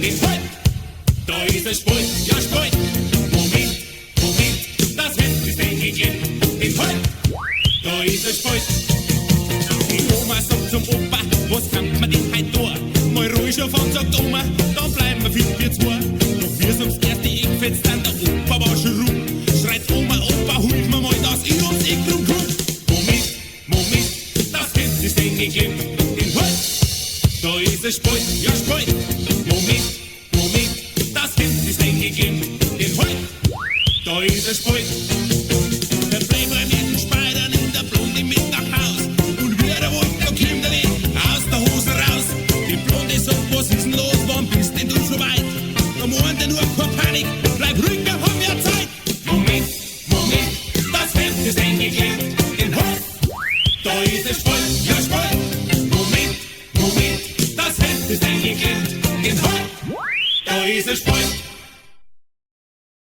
den Halt. Da ist ein Spalt, ja Spalt. Moment, das Hemd ist eingeklemmt. Den Halt. Da ist ein Spalt. Die Oma sagt zum Opa, was kann man denn heut tun? Mal ruhig auf und sagt Oma, dann bleiben wir fit wir zwei. Doch wir sind das erste eingefetzt an, der Opa war schon rum. Schreit Oma, Opa, hilf mir mal, dass ich ums Eck drum komm. Moment, das Hemd ist eingeklemmt. Den Halt. Da ist ein Spalt, ja Spalt. Moment, das Hemd ist eingeklemmt. Den Halt. Da ist ein Spalt. Der Playboy mit den Speidern und der Blonde mit nach Haus. Und wie der Wolf, da kommt er nicht aus der Hose raus. Die Blonde sagt, was ist denn los, wann bist denn du so weit? Da meint er nur, keine Panik, bleib ruhig, wir haben ja Zeit. Moment, das Hemd ist eingeklemmt. Den Halt. Da ist ein Spalt, ja Spalt. Moment, das Hemd ist eingeklemmt. Den Halt. Da ist ein Spalt.